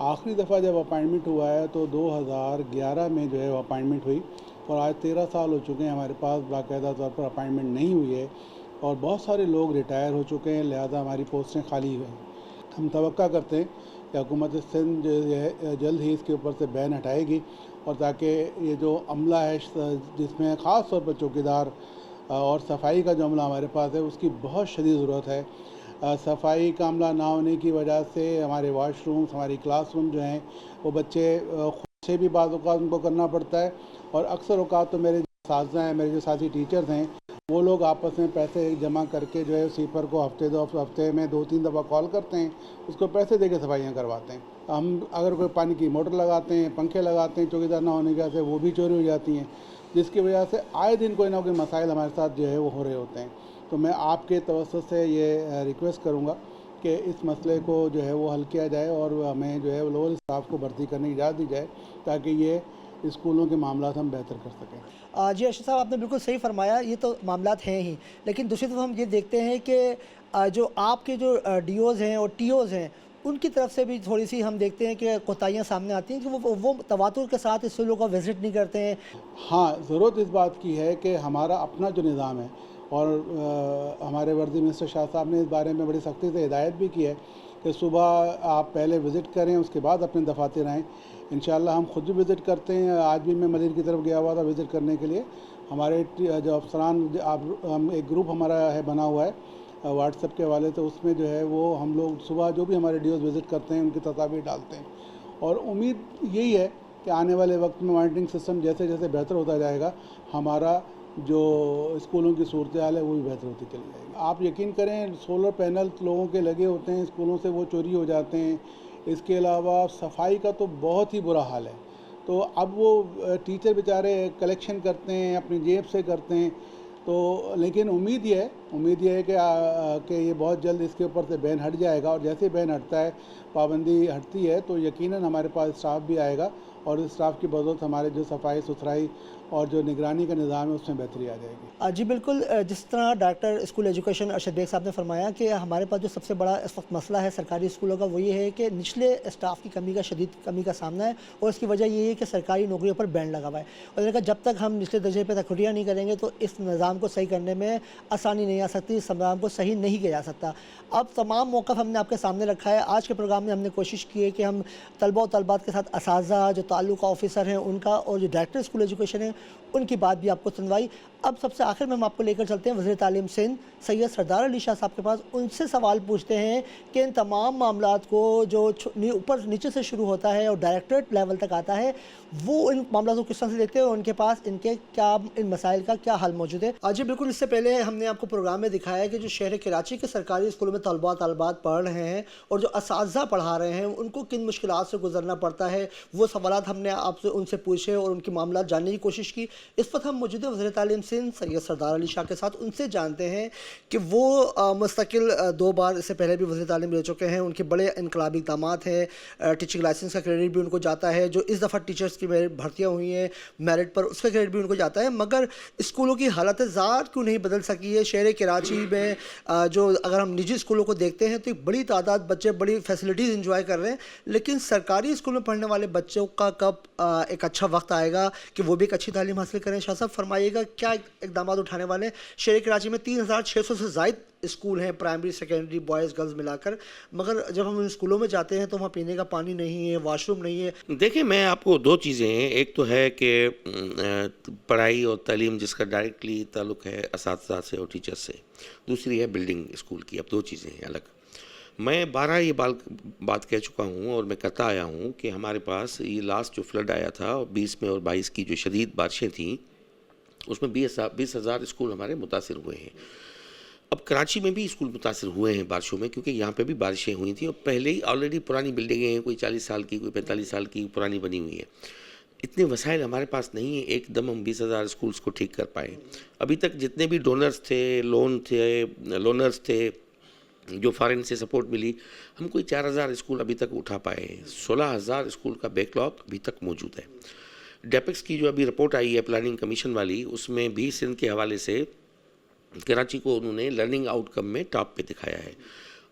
आखिरी दफ़ा जब अपॉइंटमेंट हुआ है तो 2011 में जो है वो अपॉइंटमेंट हुई और आज 13 साल हो चुके हैं हमारे पास बाकायदा तौर पर अपॉइंटमेंट नहीं हुई है और बहुत सारे लोग रिटायर हो चुके हैं, लिहाजा हमारी पोस्टें खाली हुई हैं। हम तवक्का करते हैं कि हुकूमत सिंध जो है जल्द ही इसके ऊपर से बैन हटाएगी और ताकि ये जो अमला है जिसमें ख़ास तौर पर चौकीदार और सफाई का जो अमला हमारे पास है उसकी बहुत शदीद ज़रूरत है। सफाई का अमला ना होने की वजह से हमारे वाशरूम्स, हमारी क्लासरूम जो हैं वो बच्चे खुद से भी बाज़ औक़ात उनको करना पड़ता है और अक्सर औक़ात तो मेरे साथी हैं, मेरे जो साथी टीचर्स हैं वो लोग आपस में पैसे जमा करके जो है स्वीपर को हफ्ते में 2-3 दफ़ा कॉल करते हैं, उसको पैसे दे के सफाइयाँ करवाते हैं। हम अगर कोई पानी की मोटर लगाते हैं, पंखे लगाते हैं, चौकीदार ना होने की वजह से वो भी चोरी हो जाती हैं, जिसकी वजह से आए दिन कोई ना कोई मसाइल हमारे साथ जो है वो हो रहे होते हैं। तो मैं आपके तवज्जुह से ये रिक्वेस्ट करूँगा कि इस मसले को जो है वो हल किया जाए और हमें जो है लोअर स्टाफ को भर्ती करने की इजाज़त दी जाए ताकि ये स्कूलों के मामला हम बेहतर कर सकें। जी अर्शद साहब, आपने बिल्कुल सही फरमाया, ये तो मामलात हैं ही, लेकिन दूसरी तरफ हम ये देखते हैं कि जो आपके जो डीओज़ हैं और टीओज़ हैं उनकी तरफ से भी थोड़ी सी हम देखते हैं कि कोताहियाँ सामने आती हैं कि वो तवातुर के साथ स्कूलों का विज़िट नहीं करते हैं। हाँ, ज़रूरत इस बात की है कि हमारा अपना जो निज़ाम है और हमारे वर्दी मिनिस्टर शाह साहब ने इस बारे में बड़ी सख्ती से हिदायत भी की है कि सुबह आप पहले विज़िट करें उसके बाद अपने दफातर आएँ। इंशाअल्लाह हम ख़ुद भी विज़िट करते हैं, आज भी मैं मदीर की तरफ गया हुआ था विज़िट करने के लिए। हमारे जो अफसरान हम एक ग्रुप हमारा है बना हुआ है व्हाट्सएप के हवाले से, उसमें जो है वो हम लोग सुबह जो भी हमारे डीओज़ विज़िट करते हैं उनकी तस्वीर डालते हैं और उम्मीद यही है कि आने वाले वक्त में मॉनिटरिंग सिस्टम जैसे जैसे बेहतर होता जाएगा हमारा जो स्कूलों की सूरत हाल है वो भी बेहतर होती चली जाएगी। आप यकीन करें सोलर पैनल लोगों के लगे होते हैं स्कूलों से, वो चोरी हो जाते हैं। इसके अलावा सफाई का तो बहुत ही बुरा हाल है। तो अब वो टीचर बेचारे कलेक्शन करते हैं, अपनी जेब से करते हैं। तो लेकिन उम्मीद ये है कि ये बहुत जल्द इसके ऊपर से बैन हट जाएगा और जैसे बैन हटता है, पाबंदी हटती है तो यकीनन हमारे पास स्टाफ भी आएगा और इस स्टाफ की बदौलत हमारे जो सफाई सुथराई और जो निगरानी का निज़ाम है उसमें बेहतरी आ जाएगी। जी बिल्कुल, जिस तरह director school education Arshad Baig साहब ने फरमाया कि हमारे पास जो सबसे बड़ा इस वक्त मसला है सरकारी स्कूलों का वो ये है कि निचले स्टाफ की कमी का शदीद कमी का सामना है और इसकी वजह ये है कि सरकारी नौकरियों पर बैन लगा हुआ है। और उन्होंने कहा जब तक हम निचले दर्जे पर तखरियाँ नहीं करेंगे तो इस निज़ाम को सही करने में आसानी नहीं आ सकती, इस निज़ाम को सही नहीं किया जा सकता। अब तमाम मौक़िफ़ हमने आपके सामने रखा है। आज के प्रोग्राम में हमने कोशिश की है कि हम तलबा और तलबात के साथ असातिज़ा, जो ताल्लुक़ा ऑफिसर हैं उनका और जो डायरेक्टर स्कूल एजुकेशन है उनकी बात भी आपको सुनवाई। अब सबसे आखिर में हम आपको लेकर चलते हैं वज़ीर तालीम सिंध सैयद सरदार अली शाह साहब के पास। उनसे सवाल पूछते हैं कि इन तमाम मामलात को जो ऊपर नीचे से शुरू होता है और डायरेक्टरेट लेवल तक आता है वो इन मामलों को किस तरह से देखते हैं और उनके पास इनके क्या इन मसाइल का क्या हल मौजूद है। जी बिल्कुल, इससे पहले हमने आपको प्रोग्राम में दिखाया कि जो शहर कराची के सरकारी स्कूलों में तलबा तलबात पढ़ रहे हैं और जो असातिज़ा पढ़ा रहे हैं उनको किन मुश्किलात से गुजरना पड़ता है, वो सवालात हमने आपसे उनसे पूछे और उनके मामला जानने की कोशिश की। इस वक्त हम मौजूद है वज़ीर तालीम सिंध सैयद सरदार अली शाह के साथ। उनसे जानते हैं कि वो मुस्तकिल 2 बार इससे पहले भी वज़ीर तालीम रह चुके हैं, उनके बड़े इनकलाबी इक़दामात हैं। टीचिंग लाइसेंस का क्रेडिट भी उनको जाता है, जो इस दफ़ा टीचर्स की भर्तियाँ हुई हैं मेरिट पर उसका क्रेडिट भी उनको जाता है। मगर स्कूलों की हालत ज़ात क्यों नहीं बदल सकी है? शहर कराची में जो अगर हम निजी स्कूलों को देखते हैं तो एक बड़ी तादाद बच्चे बड़ी फैसिलिटीज़ इंजॉय कर रहे हैं, लेकिन सरकारी स्कूलों में पढ़ने वाले बच्चों का कब एक अच्छा वक्त आएगा कि वो भी एक अच्छी तालीम हासिल करें? शाह साहब फरमाइएगा क्या इक़दाम उठाने वाले हैं? शहर कराची में 3600 से ज़ायद स्कूल हैं, प्राइमरी सेकेंडरी बॉयज़ गर्ल्स मिलाकर, मगर जब हम इन स्कूलों में जाते हैं तो वहाँ पीने का पानी नहीं है, वॉशरूम नहीं है। देखिए, मैं आपको 2 चीज़ें हैं। एक तो है कि पढ़ाई और तालीम जिसका डायरेक्टली ताल्लुक़ है असातिज़ा से और टीचर से, दूसरी है बिल्डिंग स्कूल की। अब 2 चीज़ें हैं अलग। मैं 12 ये बात कह चुका हूँ और मैं कहता आया हूँ कि हमारे पास ये लास्ट जो फ्लड आया था 20 में और 22 की जो शदीद बारिशें थीं उसमें 20,000 स्कूल हमारे मुतासिर हुए हैं। अब कराची में भी स्कूल मुतासिर हुए हैं बारिशों में, क्योंकि यहाँ पे भी बारिशें हुई थी और पहले ही ऑलरेडी पुरानी बिल्डिंगें हैं, कोई 40 साल की, कोई 45 साल की पुरानी बनी हुई है। इतने वसाइल हमारे पास नहीं है एकदम हम 20,000 स्कूल्स को ठीक कर पाए। अभी तक जितने भी डोनर्स थे, लोनर्स थे, जो फॉरेन से सपोर्ट मिली, हम कोई 4,000 स्कूल अभी तक उठा पाए हैं। 16,000 स्कूल का बैकलॉग अभी तक मौजूद है। डेपेक्स की जो अभी रिपोर्ट आई है प्लानिंग कमीशन वाली, उसमें भी सिंध के हवाले से कराची को उन्होंने लर्निंग आउटकम में टॉप पे दिखाया है।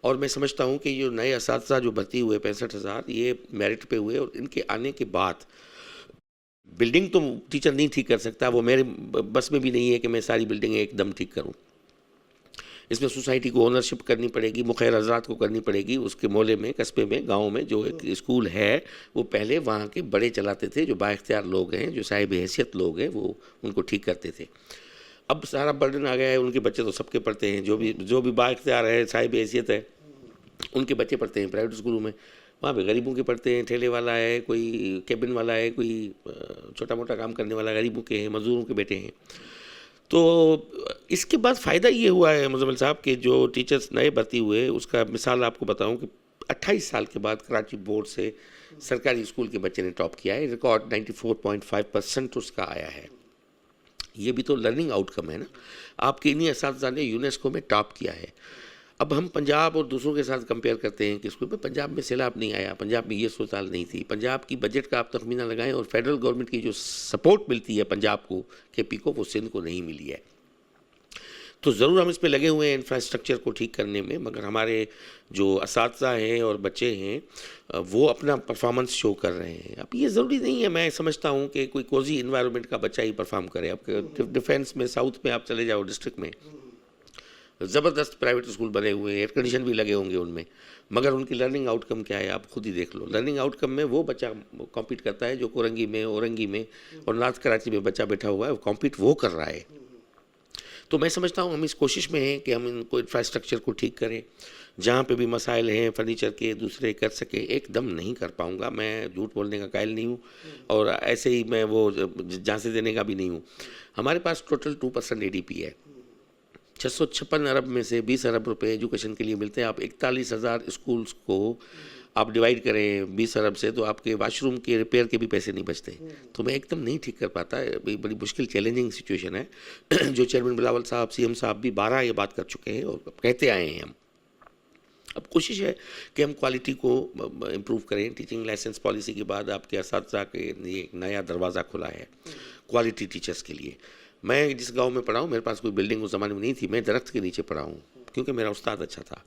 और मैं समझता हूँ कि जो नए असातिज़ा जो भर्ती हुए 65,000 ये मेरिट पे हुए और इनके आने के बाद बिल्डिंग तो टीचर नहीं ठीक कर सकता, वो मेरे बस में भी नहीं है कि मैं सारी बिल्डिंगें एकदम ठीक करूँ। इसमें सोसाइटी को ओनरशिप करनी पड़ेगी, मुखैर हज़रात को करनी पड़ेगी। उसके मोहल्ले में, कस्बे में, गांव में जो एक स्कूल है वो पहले वहाँ के बड़े चलाते थे, जो बाइख्तियार लोग हैं, जो साहिब हैसियत लोग हैं, वो उनको ठीक करते थे। अब सारा बर्डन आ गया है, उनके बच्चे तो सबके पढ़ते हैं, जो भी बाइख्तियार है, साहिब हैसियत है, उनके बच्चे पढ़ते हैं प्राइवेट स्कूलों में। वहाँ पे गरीबों के पढ़ते हैं, ठेले वाला है, कोई केबिन वाला है, कोई छोटा मोटा काम करने वाला, गरीबों के हैं, मज़दूरों के बेटे हैं। तो इसके बाद फ़ायदा ये हुआ है मुज़म्मिल साहब कि जो टीचर्स नए भर्ती हुए, उसका मिसाल आपको बताऊं कि 28 साल के बाद कराची बोर्ड से सरकारी स्कूल के बच्चे ने टॉप किया है। रिकॉर्ड 94.5% उसका आया है। ये भी तो लर्निंग आउटकम है ना। आपके इन्हीं असातिज़ा ने यूनेस्को में टॉप किया है। अब हम पंजाब और दूसरों के साथ कंपेयर करते हैं कि स्कूल में पंजाब में सैलाब नहीं आया, पंजाब में ये सूरत नहीं थी। पंजाब की बजट का आप तखमीना लगाएं और फेडरल गवर्नमेंट की जो सपोर्ट मिलती है पंजाब को, KP को, वो सिंध को नहीं मिली है। तो ज़रूर हम इस पे लगे हुए हैं इंफ्रास्ट्रक्चर को ठीक करने में, मगर हमारे जो असातिज़ा हैं और बच्चे हैं वो अपना परफॉर्मेंस शो कर रहे हैं। अब ये ज़रूरी नहीं है, मैं समझता हूँ कि कोई कोजी इन्वायरमेंट का बच्चा ही परफॉर्म करे। अब डिफेंस में, साउथ में आप चले जाओ डिस्ट्रिक्ट में, ज़बरदस्त प्राइवेट स्कूल बने हुए हैं, एयर कंडीशन भी लगे होंगे उनमें, मगर उनकी लर्निंग आउटकम क्या है आप खुद ही देख लो। लर्निंग आउटकम में वो बच्चा कॉम्पीट करता है जो कोरंगी में, औरंगी में और नॉर्थ कराची में बच्चा बैठा हुआ है, कॉम्पीट वो कर रहा है। तो मैं समझता हूँ हम इस कोशिश में हैं कि हम इनको इंफ्रास्ट्रक्चर को ठीक करें, जहाँ पे भी मसाइल हैं फर्नीचर के दूसरे कर सके। एकदम नहीं कर पाऊँगा, मैं झूठ बोलने का कायल नहीं हूँ और ऐसे ही मैं वो झांसे देने का भी नहीं हूँ। हमारे पास टोटल 2% ADP है। 656 अरब में से 20 अरब रुपए एजुकेशन के लिए मिलते हैं। आप 41,000 स्कूल्स को आप डिवाइड करें 20 अरब से, तो आपके वाशरूम के रिपेयर के भी पैसे नहीं बचते। तो मैं एकदम नहीं ठीक कर पाता, बड़ी मुश्किल चैलेंजिंग सिचुएशन है जो चेयरमैन बिलावल साहब, CM साहब भी 12 ये बात कर चुके हैं और कहते आए हैं हम। अब कोशिश है कि हम क्वालिटी को इम्प्रूव करें। टीचिंग लाइसेंस पॉलिसी के बाद आपके असातिज़ा के लिए एक नया दरवाज़ा खुला है क्वालिटी टीचर्स के लिए। मैं जिस गांव में पढ़ा हूँ, मेरे पास कोई बिल्डिंग उस ज़माने में नहीं थी, मैं दरख्त के नीचे पढ़ा हूँ क्योंकि मेरा उस्ताद अच्छा था।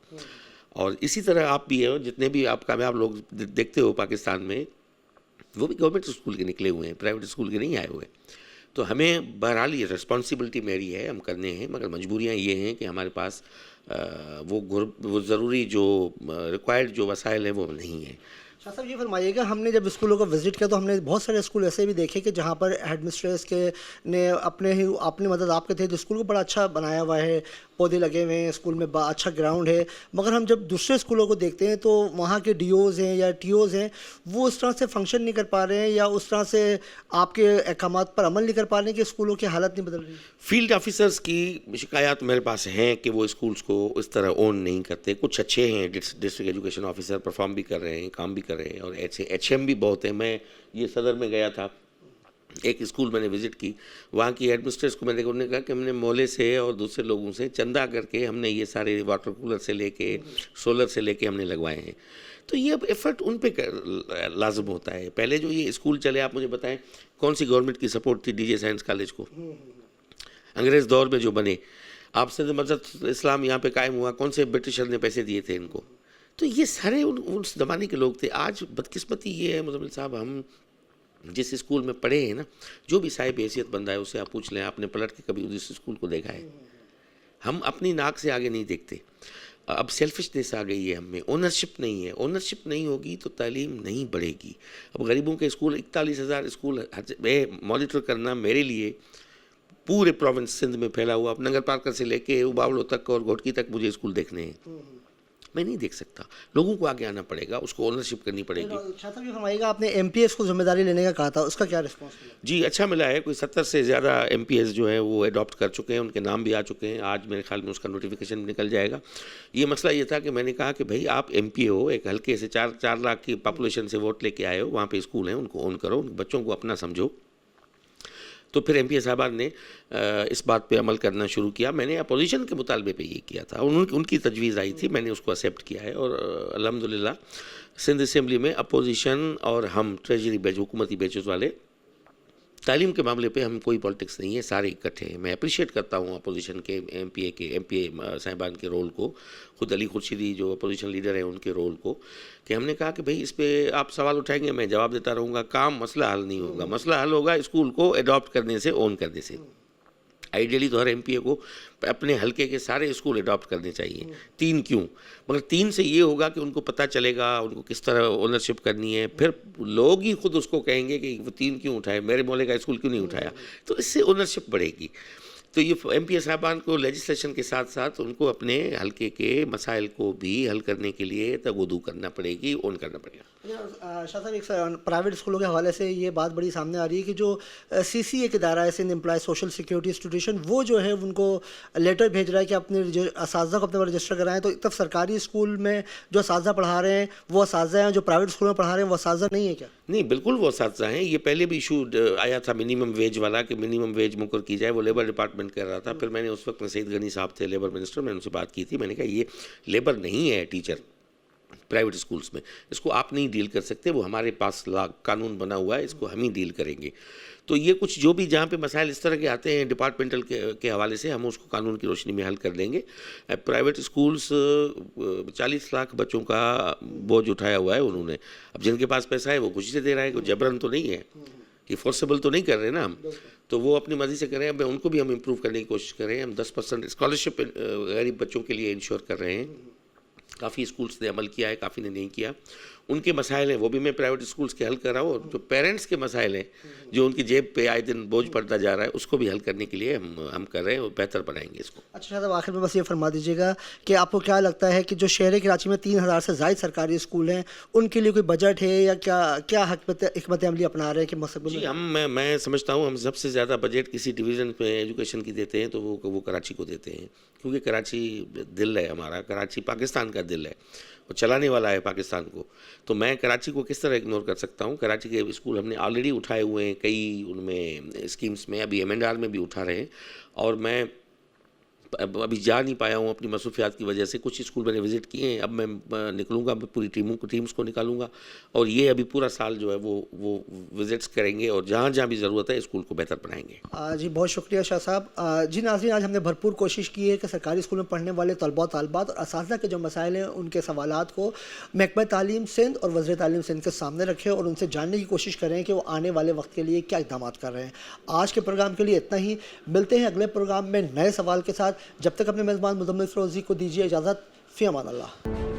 और इसी तरह आप भी हो, जितने भी आप कामयाब लोग देखते हो पाकिस्तान में, वो भी गवर्नमेंट स्कूल के निकले हुए हैं, प्राइवेट स्कूल के नहीं आए हुए। तो हमें बहरहाल ये रिस्पॉन्सिबिलिटी मेरी है, हम करने हैं, मगर मजबूरियाँ ये हैं कि हमारे पास वो ज़रूरी जो रिक्वायर्ड जो वसाइल हैं वो नहीं है। शाह साहब ये फरमाइएगा, हमने जब स्कूलों को विज़िट किया तो हमने बहुत सारे स्कूल ऐसे भी देखे कि जहाँ पर हेडमिस्ट्रेस के ने अपनी मदद आपके थे, जो स्कूल को बड़ा अच्छा बनाया हुआ है, पौधे लगे हुए हैं, स्कूल में अच्छा ग्राउंड है। मगर हम जब दूसरे स्कूलों को देखते हैं तो वहाँ के डीओज़ हैं या टीओज़ हैं, वो उस तरह से फंक्शन नहीं कर पा रहे हैं या उस तरह से आपके अहकाम पर अमल नहीं कर पा रहे हैं कि स्कूलों की हालत नहीं बदल रही। फील्ड ऑफिसर्स की शिकायत मेरे पास हैं कि वो स्कूल्स को इस तरह ओन नहीं करते। कुछ अच्छे हैं, डिस्ट्रिक्ट एजुकेशन ऑफिसर परफॉर्म भी कर रहे हैं, काम भी कर रहे हैं, और ऐसे HM भी बहुत हैं। मैं ये सदर में गया था, एक स्कूल मैंने विज़िट की, वहाँ की एडमिनिस्ट्रेटर्स को मैंने देखा, उन्होंने कहा कि हमने मोहल्ले से और दूसरे लोगों से चंदा करके हमने ये सारे वाटर कूलर से लेके सोलर से लेके हमने लगवाए हैं। तो ये अब एफर्ट उन पे लाजम होता है। पहले जो ये स्कूल चले, आप मुझे बताएं कौन सी गवर्नमेंट की सपोर्ट थी DJ साइंस कॉलेज को? अंग्रेज़ दौर में जो बने, आप सिंध मजहब इस्लाम यहाँ पे कायम हुआ, कौन से ब्रिटिशर ने पैसे दिए थे इनको? तो ये सारे उस ज़माने के लोग थे। आज बदकिस्मती ये है मुज़म्मिल साहब, हम जिस स्कूल में पढ़े हैं ना, जो भी साहिब हैसियत बंदा है उससे आप पूछ लें, आपने पलट के कभी उस स्कूल को देखा है? हम अपनी नाक से आगे नहीं देखते। अब सेल्फिशनेस आ गई है हम में, ओनरशिप नहीं है। ओनरशिप नहीं होगी तो तालीम नहीं बढ़ेगी। अब गरीबों के स्कूल 41,000 स्कूल मॉनिटर करना मेरे लिए पूरे प्रोविंस सिंध में फैला हुआ, अब नगर पार्कर से लेके उबावलों तक और घोटकी तक मुझे स्कूल देखने हैं। मैं नहीं देख सकता, लोगों को आगे आना पड़ेगा, उसको ओनरशिप करनी पड़ेगी। शाह साहब ये फरमाइएगा, आपने MPS को जिम्मेदारी लेने का कहा था, उसका क्या रिस्पॉन्स मिला? जी अच्छा मिला है। कोई 70 से ज़्यादा MPS जो है वो अडॉप्ट कर चुके हैं, उनके नाम भी आ चुके हैं। आज मेरे ख्याल में उसका नोटिफिकेशन भी निकल जाएगा। ये मसला ये था कि मैंने कहा कि भाई आप MP हो, एक हल्के से 4 लाख की पॉपुलेशन से वोट लेके आए हो, वहाँ पे स्कूल हैं, उनको ओन करो, उन बच्चों को अपना समझो। तो फिर MPS साहबान ने इस बात पे अमल करना शुरू किया। मैंने अपोजिशन के मुतालबे पे ये किया था, उनकी तजवीज़ आई थी, मैंने उसको एक्सेप्ट किया है। और अल्हम्दुलिल्लाह सिंध असम्बली में अपोजिशन और हम ट्रेजरी बैच, हुकूमती बैचेस वाले, तालीम के मामले पे हम कोई पॉलिटिक्स नहीं है, सारे इकट्ठे हैं। मैं अप्रिशिएट करता हूँ अपोजिशन के MPA साहिबान के रोल को, खुद अली खुर्शीदी जो अपोजिशन लीडर हैं उनके रोल को, कि हमने कहा कि भाई इस पर आप सवाल उठाएंगे, मैं जवाब देता रहूँगा, काम मसला हल नहीं होगा। मसला हल होगा स्कूल को अडॉप्ट करने से, ओन करने से। आइडियली तो हर MPA को अपने हलके के सारे स्कूल अडॉप्ट करने चाहिए। 3 क्यों? मगर 3 से ये होगा कि उनको पता चलेगा उनको किस तरह ओनरशिप करनी है। फिर लोग ही खुद उसको कहेंगे कि वो 3 क्यों उठाए, मेरे मोहल्ले का स्कूल क्यों नहीं उठाया। तो इससे ओनरशिप बढ़ेगी। तो ये MPA साहबान को लेजिस्लेशन के साथ साथ उनको अपने हलके के मसाइल को भी हल करने के लिए तगोदू करना पड़ेगी, ओन करना पड़ेगा। शाह साहब एक प्राइवेट स्कूलों के हवाले से ये बात बड़ी सामने आ रही है कि जो CCA के दायरा है, Sindh employ social security institution, वो जो है उनको लेटर भेज रहा है कि अपने असातिज़ा को अपने रजिस्टर कराएं। तो तब सरकारी स्कूल में जो असातिज़ा पढ़ा रहे हैं वो असातिज़ा हैं, जो प्राइवेट स्कूल में पढ़ा रहे हैं वो असातिज़ा नहीं है क्या? नहीं, बिल्कुल वो असातिज़ा हैं। ये पहले भी इशू आया था मिनिमम वेज वाला, कि मिनिमम वेज मुकर की जाए, वो लेबर डिपार्टमेंट कर रहा था। फिर मैंने उस वक्त सईद गनी साहब थे लेबर मिनिस्टर, मैंने उनसे बात की थी। मैंने कहा ये लेबर नहीं है टीचर प्राइवेट स्कूल्स में, इसको आप नहीं डील कर सकते, वो हमारे पास कानून बना हुआ है, इसको हम ही डील करेंगे। तो ये कुछ जो भी जहाँ पे मसाइल इस तरह के आते हैं डिपार्टमेंटल के हवाले से, हम उसको कानून की रोशनी में हल कर देंगे। प्राइवेट स्कूल्स 40 लाख बच्चों का बोझ उठाया हुआ है उन्होंने। अब जिनके पास पैसा है वो खुशी से दे रहा है, कोई जबरन तो नहीं है, ये फोर्सेबल तो नहीं कर रहे ना हम, तो वो अपनी मर्जी से करें। अब उनको भी हम इम्प्रूव करने की कोशिश करें। हम 10% स्कॉलरशिप गरीब बच्चों के लिए इंश्योर कर रहे हैं। काफ़ी स्कूल्स ने अमल किया है, काफ़ी ने नहीं किया। उनके मसाइल हैं वो भी मैं प्राइवेट स्कूल्स के हल कर रहा हूँ, और जो पेरेंट्स के मसाइल हैं जो उनकी जेब पे आए दिन बोझ पड़ता जा रहा है, उसको भी हल करने के लिए हम कर रहे हैं और बेहतर बनाएंगे इसको। अच्छा साहब, आखिर में बस ये फरमा दीजिएगा कि आपको क्या लगता है कि जो शहर कराची में 3000 से ज़ायद सरकारी स्कूल हैं, उनके लिए कोई बजट है या क्या हिकमत अमली अपना रहे हैं कि मसला? जी, मैं समझता हूँ हम सबसे ज़्यादा बजट किसी डिवीज़न पे एजुकेशन की देते हैं तो वो कराची को देते हैं, क्योंकि कराची दिल है हमारा, कराची पाकिस्तान का दिल है और चलाने वाला है पाकिस्तान को। तो मैं कराची को किस तरह इग्नोर कर सकता हूँ? कराची के स्कूल हमने ऑलरेडी उठाए हुए हैं, कई उनमें स्कीम्स में, अभी MNR में भी उठा रहे हैं। और मैं अभी जा नहीं पाया हूँ अपनी मसरूफियात की वजह से। कुछ स्कूल मैंने विज़िट किए हैं, अब मैं निकलूँगा, मैं पूरी टीम्स को निकालूंगा और ये अभी पूरा साल जो है वो विज़िट्स करेंगे और जहाँ जहाँ भी ज़रूरत है स्कूल को बेहतर बनाएंगे। जी बहुत शुक्रिया शाह साहब। जी नाज़रीन, आज हमने भरपूर कोशिश की है कि सरकारी स्कूल में पढ़ने वाले तलबा तालिबात और असातिज़ा के जो मसाइल हैं उनके सवालात को महकमा तालीम सिंध और वज़ीर तालीम सिंध के सामने रखें और उनसे जानने की कोशिश करें कि वो आने वाले वक्त के लिए क्या इक़दाम कर रहे हैं। आज के प्रोग्राम के लिए इतना ही, मिलते हैं अगले प्रोग्राम में नए सवाल के साथ। जब तक अपने मेज़बान मुज़म्मिल फ़िरोज़ी को दीजिए इजाज़त। फ़ी अमान अल्लाह।